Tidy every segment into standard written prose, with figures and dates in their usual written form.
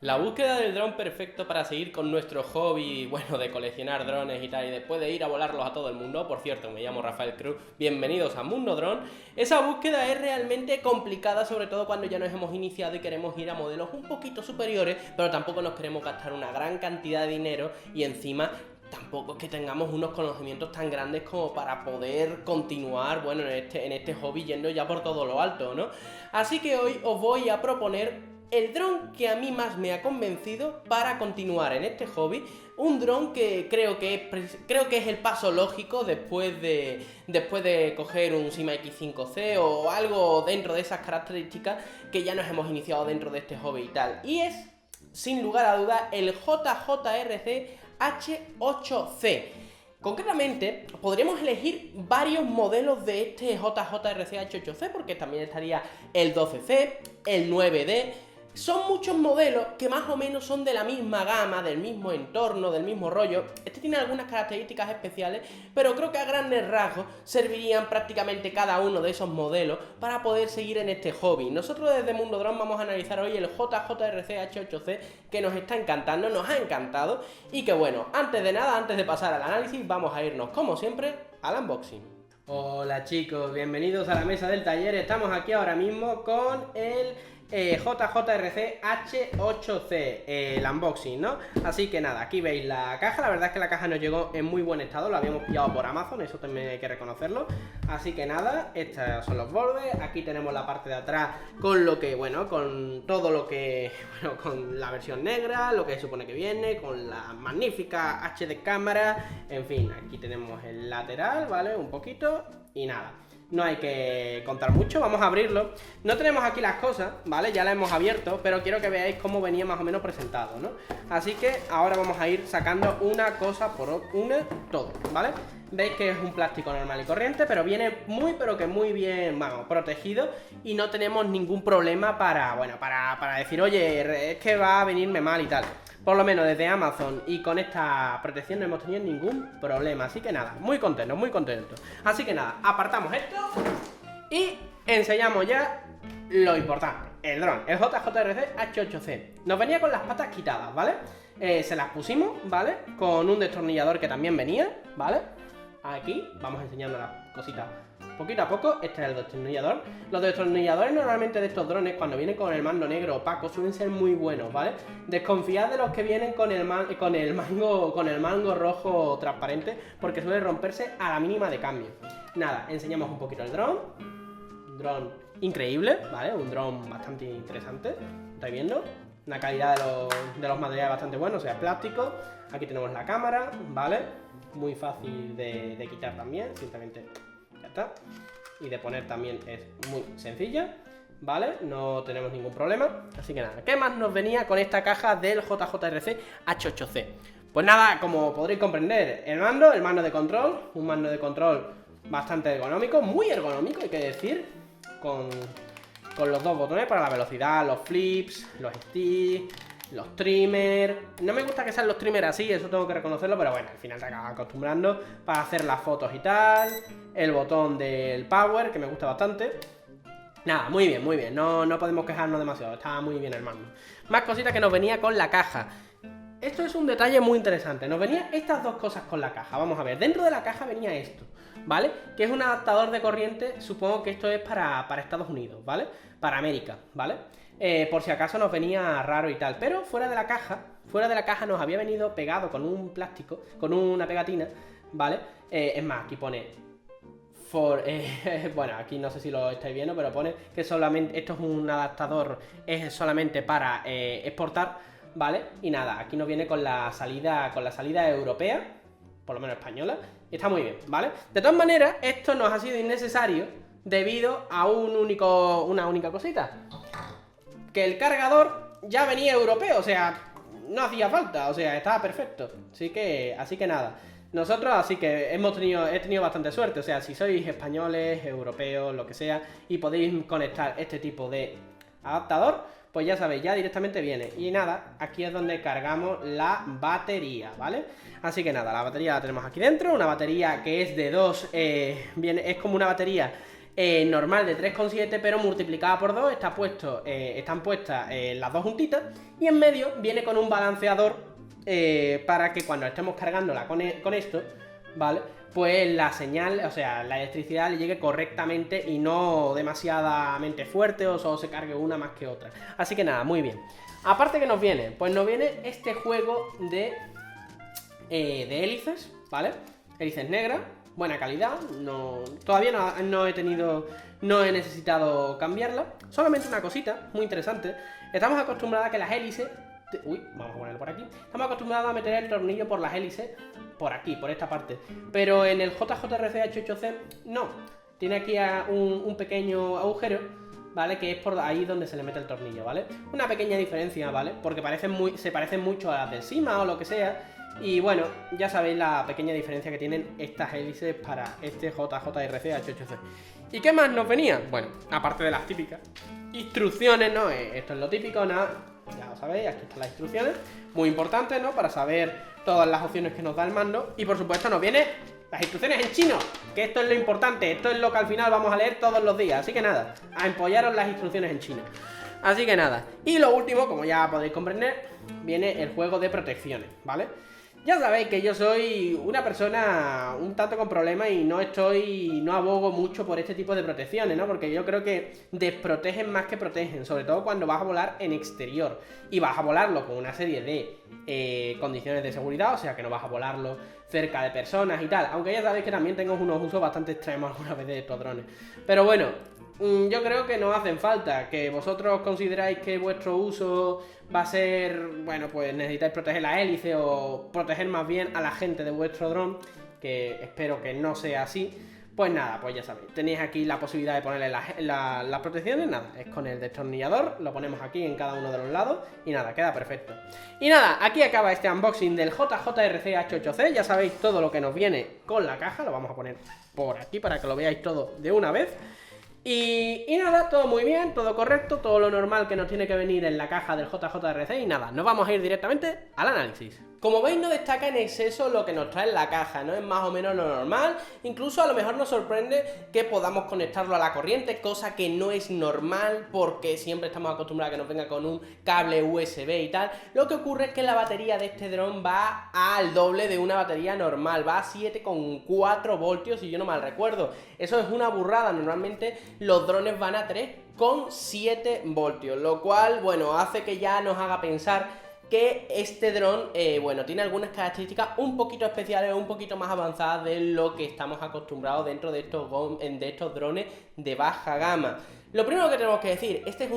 La búsqueda del dron perfecto para seguir con nuestro hobby, bueno, de coleccionar drones y tal, y después de ir a volarlos a todo el mundo. Por cierto, me llamo Rafael Cruz, bienvenidos a Mundo Drone. Esa búsqueda es realmente complicada, sobre todo cuando ya nos hemos iniciado y queremos ir a modelos un poquito superiores, pero tampoco nos queremos gastar una gran cantidad de dinero y encima tampoco es que tengamos unos conocimientos tan grandes como para poder continuar, bueno, en este hobby yendo ya por todo lo alto, ¿no? Así que hoy os voy a proponer el dron que a mí más me ha convencido para continuar en este hobby. Un dron que creo que es el paso lógico después de coger un Sima X5C o algo dentro de esas características que ya nos hemos iniciado dentro de este hobby y tal. Y es, sin lugar a dudas, el JJRC H8C. Concretamente, podríamos elegir varios modelos de este JJRC H8C, porque también estaría el 12C, el 9D. Son muchos modelos que más o menos son de la misma gama, del mismo entorno, del mismo rollo. Este tiene algunas características especiales, pero creo que a grandes rasgos servirían prácticamente cada uno de esos modelos para poder seguir en este hobby. Nosotros desde Mundo Drone vamos a analizar hoy el JJRC H8C, que nos está encantando, nos ha encantado, y que bueno, antes de nada, antes de pasar al análisis, vamos a irnos como siempre al unboxing. Hola chicos, bienvenidos a la mesa del taller. Estamos aquí ahora mismo con el JJRC H8C, el unboxing, ¿no? Así que nada, aquí veis la caja. La verdad es que la caja nos llegó en muy buen estado, la habíamos pillado por Amazon, eso también hay que reconocerlo. Así que nada, estos son los bordes. Aquí tenemos la parte de atrás con lo que, bueno, con todo lo que, bueno, con la versión negra, lo que se supone que viene, con la magnífica HD cámara. En fin, aquí tenemos el lateral, ¿vale? Un poquito y nada. No hay que contar mucho, vamos a abrirlo. No tenemos aquí las cosas, ¿vale? Ya las hemos abierto, pero quiero que veáis cómo venía más o menos presentado, ¿no? Así que ahora vamos a ir sacando una cosa por una, todo, ¿vale? Veis que es un plástico normal y corriente, pero viene pero que muy bien, vamos, protegido. Y no tenemos ningún problema para, bueno, para decir, oye, es que va a venirme mal y tal. Por lo menos desde Amazon y con esta protección no hemos tenido ningún problema. Así que nada, muy contentos, muy contentos. Así que nada, apartamos esto y enseñamos ya lo importante. El dron, el JJRC H8C. Nos venía con las patas quitadas, ¿vale? Se las pusimos, ¿vale? Con un destornillador que también venía, ¿vale? Aquí, vamos enseñando las cositas poquito a poco. Este es el destornillador. Los destornilladores normalmente de estos drones, cuando vienen con el mando negro opaco, suelen ser muy buenos, ¿vale? Desconfiad de los que vienen con el mango rojo transparente, porque suele romperse a la mínima de cambio. Nada, enseñamos un poquito el dron. Un dron increíble, ¿vale? Un dron bastante interesante. ¿Estáis viendo? Una calidad de los materiales bastante buena, o sea, plástico. Aquí tenemos la cámara, ¿vale? Muy fácil de quitar también, simplemente ya está. Y de poner también es muy sencilla, ¿vale? No tenemos ningún problema. Así que nada, ¿qué más nos venía con esta caja del JJRC H8C? Pues nada, como podréis comprender, el mando de control, un mando de control bastante ergonómico, muy ergonómico hay que decir, con los dos botones para la velocidad, los flips, los sticks, los trimmers. No me gusta que sean los trimmers así, eso tengo que reconocerlo, pero bueno, al final te acabas acostumbrando para hacer las fotos y tal. El botón del power, que me gusta bastante. Nada, muy bien, no podemos quejarnos demasiado, está muy bien el mando. Más cositas que nos venía con la caja. Esto es un detalle muy interesante, nos venían estas dos cosas con la caja. Vamos a ver, dentro de la caja venía esto, ¿vale? Que es un adaptador de corriente, supongo que esto es para Estados Unidos, ¿vale? Para América, ¿vale? Por si acaso nos venía raro y tal, pero fuera de la caja nos había venido pegado con un plástico, con una pegatina, ¿vale? Es más, aquí pone bueno, aquí no sé si lo estáis viendo, pero pone que solamente esto es un adaptador, es solamente para exportar, ¿vale? Y nada, aquí nos viene con la salida europea, por lo menos española, y está muy bien, ¿vale? De todas maneras, esto nos ha sido innecesario debido a una única cosita, que el cargador ya venía europeo, o sea, no hacía falta, o sea, estaba perfecto. Así que nada. Nosotros, así que he tenido bastante suerte, o sea, si sois españoles, europeos, lo que sea, y podéis conectar este tipo de adaptador, pues ya sabéis, ya directamente viene. Y nada, aquí es donde cargamos la batería, ¿vale? Así que nada, la batería la tenemos aquí dentro, una batería que es de dos, es como una batería normal de 3,7, pero multiplicada por 2 están puestas las dos juntitas, y en medio viene con un balanceador para que cuando estemos cargándola con esto, ¿vale? Pues la señal, o sea, la electricidad le llegue correctamente y no demasiadamente fuerte o solo se cargue una más que otra. Así que nada, muy bien. Aparte que nos viene, pues nos viene este juego de hélices, ¿vale? Hélices negras, buena calidad, todavía no he necesitado cambiarla. Solamente una cosita muy interesante, estamos acostumbrados a que las hélices... Uy, vamos a ponerlo por aquí. Estamos acostumbrados a meter el tornillo por las hélices por aquí, por esta parte. Pero en el JJRC H8C no. Tiene aquí un pequeño agujero, ¿vale? Que es por ahí donde se le mete el tornillo, ¿vale? Una pequeña diferencia, ¿vale? Porque se parecen mucho a las del Sima o lo que sea. Y bueno, ya sabéis la pequeña diferencia que tienen estas hélices para este JJRC H8C. ¿Y qué más nos venía? Bueno, aparte de las típicas instrucciones, ¿no? Esto es lo típico, nada. Ya lo sabéis, aquí están las instrucciones. Muy importantes, ¿no? Para saber todas las opciones que nos da el mando. Y por supuesto nos viene las instrucciones en chino, que esto es lo importante. Esto es lo que al final vamos a leer todos los días. Así que nada, a empollaros las instrucciones en chino. Así que nada. Y lo último, como ya podéis comprender, viene el juego de protecciones, ¿vale? Ya sabéis que yo soy una persona un tanto con problemas y no abogo mucho por este tipo de protecciones, ¿no? Porque yo creo que desprotegen más que protegen, sobre todo cuando vas a volar en exterior. Y vas a volarlo con una serie de condiciones de seguridad, o sea que no vas a volarlo cerca de personas y tal. Aunque ya sabéis que también tengo unos usos bastante extremos alguna vez de estos drones. Pero bueno, yo creo que no hacen falta, que vosotros consideráis que vuestro uso va a ser, bueno, pues necesitáis proteger la hélice o proteger más bien a la gente de vuestro dron, que espero que no sea así. Pues nada, pues ya sabéis, tenéis aquí la posibilidad de ponerle las protecciones, nada, es con el destornillador, lo ponemos aquí en cada uno de los lados y nada, queda perfecto. Y nada, aquí acaba este unboxing del JJRC H8C, ya sabéis todo lo que nos viene con la caja, lo vamos a poner por aquí para que lo veáis todo de una vez. Y nada, todo muy bien, todo correcto, todo lo normal que nos tiene que venir en la caja del JJRC y nada, nos vamos a ir directamente al análisis. Como veis no destaca en exceso lo que nos trae en la caja, ¿no? Es más o menos lo normal, incluso a lo mejor nos sorprende que podamos conectarlo a la corriente, cosa que no es normal porque siempre estamos acostumbrados a que nos venga con un cable USB y tal. Lo que ocurre es que la batería de este dron va al doble de una batería normal, va a 7,4 voltios si yo no mal recuerdo. Eso es una burrada, normalmente los drones van a 3,7 voltios, lo cual, bueno, hace que ya nos haga pensar que este dron, bueno, tiene algunas características un poquito especiales, un poquito más avanzadas de lo que estamos acostumbrados dentro de estos drones de baja gama. Lo primero que tenemos que decir, este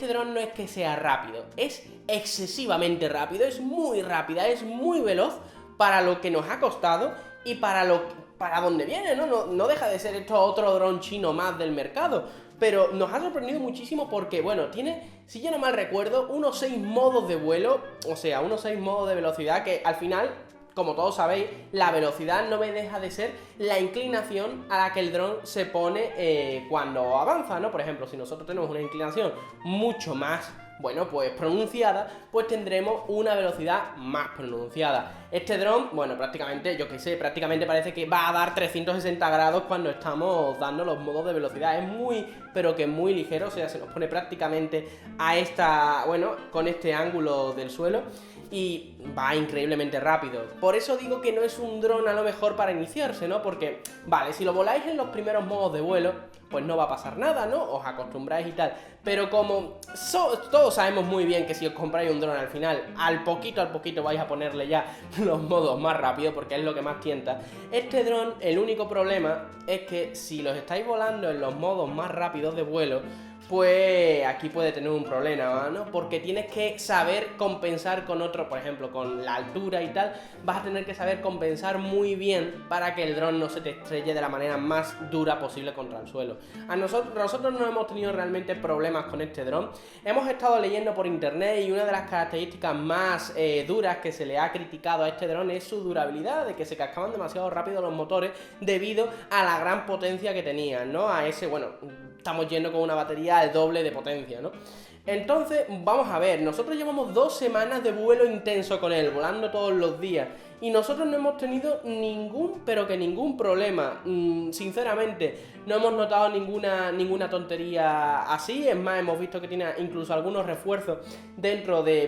dron no es que sea rápido, es excesivamente rápido, es muy rápida, es muy veloz para lo que nos ha costado y para dónde viene, ¿no? No deja de ser esto otro dron chino más del mercado. Pero nos ha sorprendido muchísimo porque, bueno, tiene, si yo no mal recuerdo, unos 6 modos de vuelo, o sea, unos 6 modos de velocidad que al final, como todos sabéis, la velocidad no me deja de ser la inclinación a la que el dron se pone cuando avanza, ¿no? Por ejemplo, si nosotros tenemos una inclinación mucho más, bueno, pues pronunciada, pues tendremos una velocidad más pronunciada. Este dron, bueno, prácticamente, yo que sé, prácticamente parece que va a dar 360 grados cuando estamos dando los modos de velocidad. Es muy, pero que muy ligero, o sea, se nos pone prácticamente con este ángulo del suelo y va increíblemente rápido. Por eso digo que no es un dron a lo mejor para iniciarse, ¿no? Porque, vale, si lo voláis en los primeros modos de vuelo, pues no va a pasar nada, ¿no? Os acostumbráis y tal. Pero como todos sabemos muy bien que si os compráis un dron al final, al poquito vais a ponerle ya los modos más rápidos, porque es lo que más tienta. Este dron, el único problema es que si los estáis volando en los modos más rápidos de vuelo, pues aquí puede tener un problema, ¿no? Porque tienes que saber compensar con otro, por ejemplo, con la altura y tal, vas a tener que saber compensar muy bien para que el dron no se te estrelle de la manera más dura posible contra el suelo. Nosotros no hemos tenido realmente problemas con este dron. Hemos estado leyendo por internet y una de las características más duras que se le ha criticado a este dron es su durabilidad, de que se cascaban demasiado rápido los motores debido a la gran potencia que tenían, ¿no? A ese, bueno, estamos yendo con una batería al doble de potencia, ¿no? Entonces, vamos a ver, nosotros llevamos 2 semanas de vuelo intenso con él, volando todos los días, y nosotros no hemos tenido ningún, pero que ningún problema. Sinceramente, no hemos notado ninguna tontería así. Es más, hemos visto que tiene incluso algunos refuerzos dentro de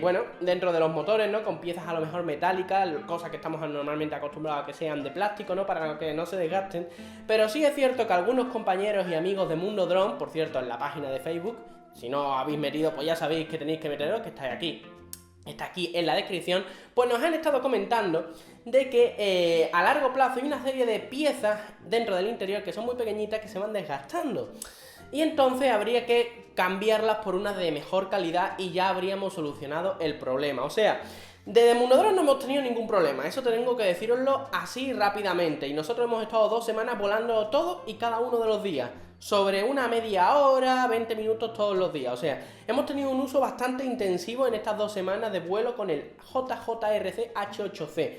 los motores, ¿no? Con piezas a lo mejor metálicas, cosas que estamos normalmente acostumbrados a que sean de plástico, ¿no? Para que no se desgasten. Pero sí es cierto que algunos compañeros y amigos de Mundo Drone, por cierto, en la página de Facebook, si no habéis metido, pues ya sabéis que tenéis que meteros, que estáis aquí. Está aquí en la descripción, pues nos han estado comentando de que a largo plazo hay una serie de piezas dentro del interior que son muy pequeñitas que se van desgastando. Y entonces habría que cambiarlas por unas de mejor calidad y ya habríamos solucionado el problema. O sea, desde Mundo Drone no hemos tenido ningún problema, eso tengo que deciroslo así rápidamente. Y nosotros hemos estado 2 semanas volando todos y cada uno de los días, sobre una media hora, 20 minutos todos los días. O sea, hemos tenido un uso bastante intensivo en estas 2 semanas de vuelo con el JJRC H8C.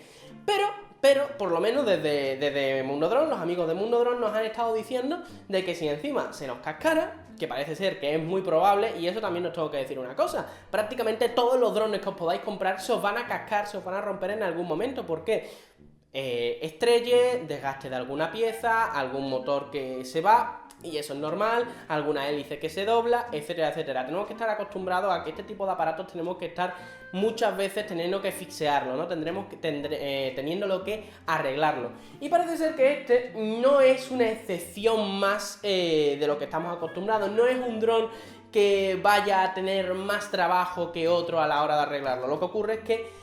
Pero por lo menos desde Mundo Drone, los amigos de Mundo Drone nos han estado diciendo de que si encima se nos cascara, que parece ser que es muy probable, y eso también os tengo que decir una cosa, prácticamente todos los drones que os podáis comprar se os van a cascar, se os van a romper en algún momento. ¿Por qué? Estrelle, desgaste de alguna pieza, algún motor que se va, y eso es normal, alguna hélice que se dobla, etcétera, etcétera. Tenemos que estar acostumbrados a que este tipo de aparatos tenemos que estar muchas veces teniendo que fixearlo, ¿no? Teniéndolo que arreglarlo. Y parece ser que este no es una excepción más de lo que estamos acostumbrados, no es un dron que vaya a tener más trabajo que otro a la hora de arreglarlo. Lo que ocurre es que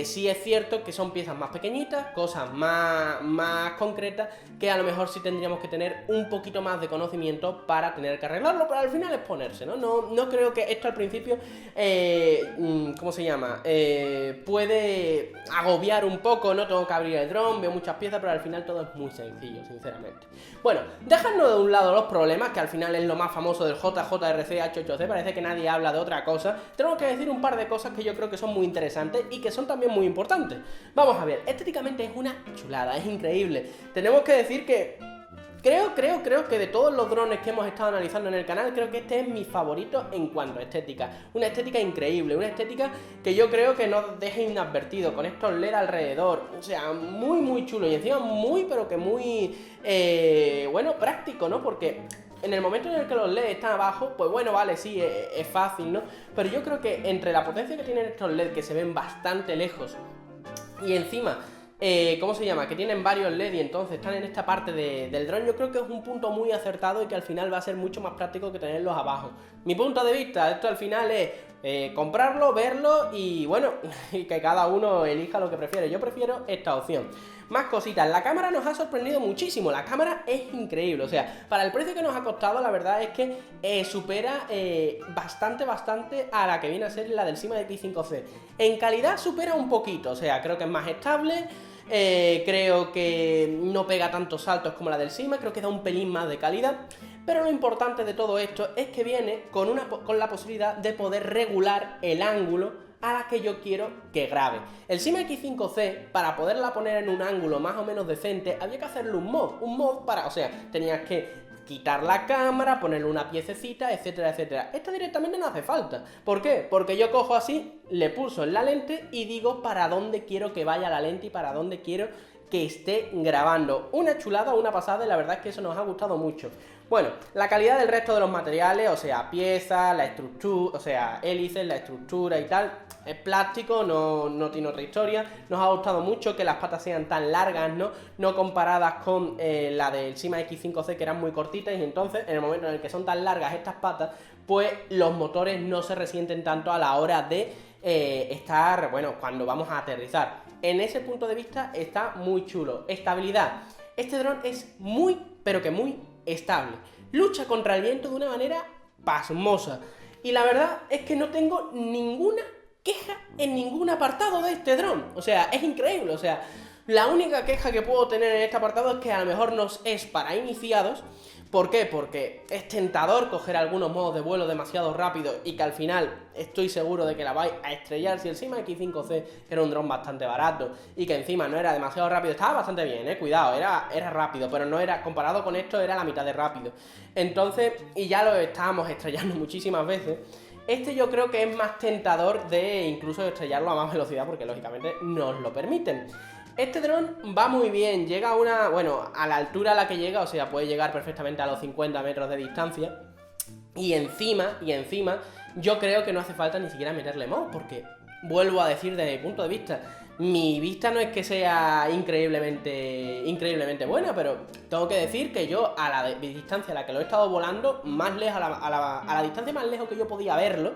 sí es cierto que son piezas más pequeñitas, cosas más concretas, que a lo mejor sí tendríamos que tener un poquito más de conocimiento para tener que arreglarlo, pero al final es ponerse, ¿no? No creo que esto al principio, ¿cómo se llama? Puede agobiar un poco, ¿no? Tengo que abrir el dron, veo muchas piezas, pero al final todo es muy sencillo, sinceramente. Bueno, dejando de un lado los problemas, que al final es lo más famoso del JJRC H8C, parece que nadie habla de otra cosa, tengo que decir un par de cosas que yo creo que son muy interesantes y que son también muy importantes. Vamos a ver, estéticamente es una chulada, es increíble. Tenemos que decir que creo que de todos los drones que hemos estado analizando en el canal, creo que este es mi favorito en cuanto a estética. Una estética increíble, una estética que yo creo que no deja inadvertido, con estos LED alrededor. O sea, muy chulo y encima muy, pero que muy, bueno, práctico, ¿no? Porque en el momento en el que los LEDs están abajo, pues bueno, vale, sí, es fácil, ¿no? Pero yo creo que entre la potencia que tienen estos LEDs, que se ven bastante lejos, y encima, ¿cómo se llama? Que tienen varios LED y entonces están en esta parte del dron, yo creo que es un punto muy acertado y que al final va a ser mucho más práctico que tenerlos abajo. Mi punto de vista, esto al final es comprarlo, verlo y bueno, y que cada uno elija lo que prefiere. Yo prefiero esta opción. Más cositas, la cámara nos ha sorprendido muchísimo, la cámara es increíble, o sea, para el precio que nos ha costado, la verdad es que supera bastante a la que viene a ser la del Syma X5C. En calidad supera un poquito, o sea, creo que es más estable, creo que no pega tantos saltos como la del Syma, creo que da un pelín más de calidad, pero lo importante de todo esto es que viene con la posibilidad de poder regular el ángulo a la que yo quiero que grabe. El Syma X5C, para poderla poner en un ángulo más o menos decente, había que hacerle un mod para, o sea, tenías que quitar la cámara, ponerle una piececita, etcétera, etcétera. Esta directamente no hace falta. ¿Por qué? Porque yo cojo así, le pulso en la lente y digo para dónde quiero que vaya la lente y para dónde quiero que esté grabando. Una chulada, una pasada, y la verdad es que eso nos ha gustado mucho. Bueno, la calidad del resto de los materiales, o sea, piezas, la estructura, o sea, hélices, la estructura y tal, es plástico, no tiene otra historia. Nos ha gustado mucho que las patas sean tan largas, no comparadas con la del Syma X5C, que eran muy cortitas, y entonces en el momento en el que son tan largas estas patas, pues los motores no se resienten tanto a la hora de estar, bueno, cuando vamos a aterrizar. En ese punto de vista está muy chulo. Estabilidad. Este dron es muy, pero que muy estable. Lucha contra el viento de una manera pasmosa. Y la verdad es que no tengo ninguna queja en ningún apartado de este dron. O sea, es increíble. O sea, la única queja que puedo tener en este apartado es que a lo mejor no es para iniciados. ¿Por qué? Porque es tentador coger algunos modos de vuelo demasiado rápido y que al final estoy seguro de que la vais a estrellar. Si el Syma X5C era un dron bastante barato y que encima no era demasiado rápido, estaba bastante bien, cuidado, era rápido, pero no era, comparado con esto, era la mitad de rápido. Entonces, y ya lo estábamos estrellando muchísimas veces, Este yo creo que es más tentador de incluso estrellarlo a más velocidad porque lógicamente nos lo permiten. Este dron va muy bien, llega a una, bueno, a la altura a la que llega, o sea, puede llegar perfectamente a los 50 metros de distancia. Y encima, yo creo que no hace falta ni siquiera meterle mod, porque vuelvo a decir desde mi punto de vista, mi vista no es que sea increíblemente buena, pero tengo que decir que yo a la distancia a la que lo he estado volando, más lejos, a la distancia más lejos que yo podía verlo,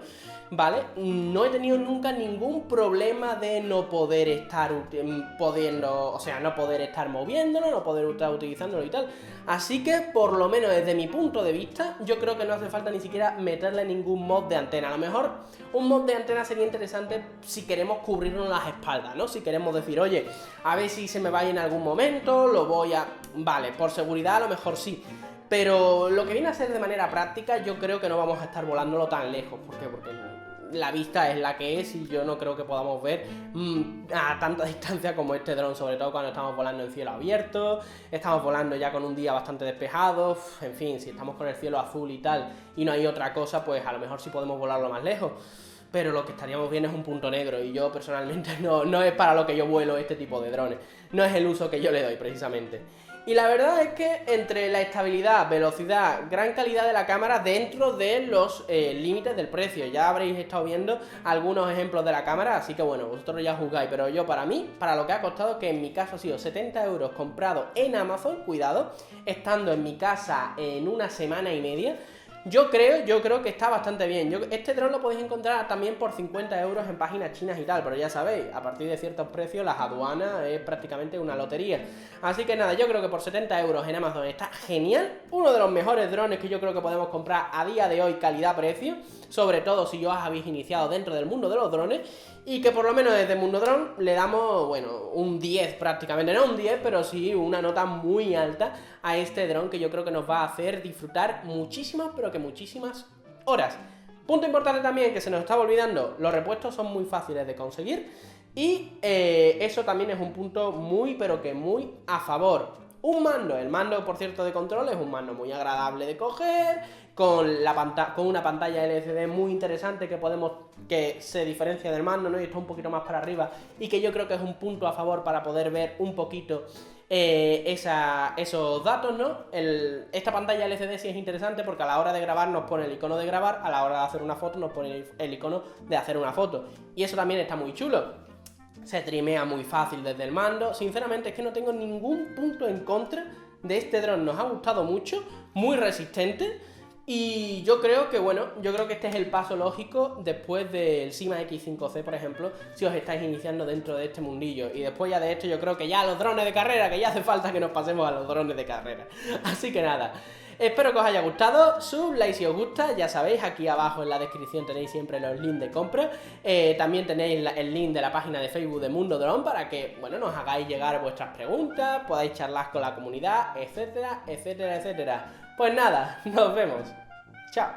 ¿vale? No he tenido nunca ningún problema de no poder estar no poder estar moviéndolo, no poder estar utilizándolo y tal. Así que, por lo menos desde mi punto de vista, yo creo que no hace falta ni siquiera meterle ningún mod de antena. A lo mejor un mod de antena sería interesante si queremos cubrirnos las espaldas, ¿no? Si queremos decir, oye, a ver si se me va en algún momento, lo voy a... Vale, por seguridad a lo mejor sí. Pero lo que viene a ser de manera práctica, yo creo que no vamos a estar volándolo tan lejos. ¿Por qué? Porque la vista es la que es y yo no creo que podamos ver a tanta distancia como este dron, sobre todo cuando estamos volando en cielo abierto, estamos volando ya con un día bastante despejado, en fin, si estamos con el cielo azul y tal y no hay otra cosa, pues a lo mejor sí podemos volarlo más lejos. Pero lo que estaríamos bien es un punto negro y yo personalmente no es para lo que yo vuelo este tipo de drones, no es el uso que yo le doy precisamente. Y la verdad es que entre la estabilidad, velocidad, gran calidad de la cámara dentro de los límites del precio, ya habréis estado viendo algunos ejemplos de la cámara, así que bueno, vosotros ya juzgáis, pero yo para mí, para lo que ha costado, que en mi caso ha sido 70 euros comprado en Amazon, cuidado, estando en mi casa en una semana y media, yo creo que está bastante bien. Este dron lo podéis encontrar también por 50 euros en páginas chinas y tal, pero ya sabéis, a partir de ciertos precios las aduanas es prácticamente una lotería. Así que nada, yo creo que por 70 euros en Amazon está genial. Uno de los mejores drones que yo creo que podemos comprar a día de hoy, calidad-precio, sobre todo si os habéis iniciado dentro del mundo de los drones. Y que por lo menos desde Mundo Drone le damos, bueno, un 10 prácticamente, no un 10, pero sí una nota muy alta a este dron que yo creo que nos va a hacer disfrutar muchísimas, pero que muchísimas horas. Punto importante también que se nos estaba olvidando, los repuestos son muy fáciles de conseguir y eso también es un punto muy, pero que muy a favor. El mando por cierto de control es un mando muy agradable de coger, con una pantalla LCD muy interesante que se diferencia del mando, ¿no? Y está un poquito más para arriba y que yo creo que es un punto a favor para poder ver un poquito esos datos, ¿no? Esta pantalla LCD sí es interesante porque a la hora de grabar nos pone el icono de grabar, a la hora de hacer una foto nos pone el icono de hacer una foto y eso también está muy chulo. Se trimea muy fácil desde el mando. Sinceramente es que no tengo ningún punto en contra de este dron. Nos ha gustado mucho, muy resistente. Y yo creo que, este es el paso lógico después del Syma X5C, por ejemplo, si os estáis iniciando dentro de este mundillo. Y después ya de esto yo creo que ya los drones de carrera, que ya hace falta que nos pasemos a los drones de carrera. Así que nada. Espero que os haya gustado, like si os gusta, ya sabéis, aquí abajo en la descripción tenéis siempre los links de compra, también tenéis el link de la página de Facebook de Mundo Drone para que, bueno, nos hagáis llegar vuestras preguntas, podáis charlar con la comunidad, etcétera, etcétera, etcétera. Pues nada, nos vemos, chao.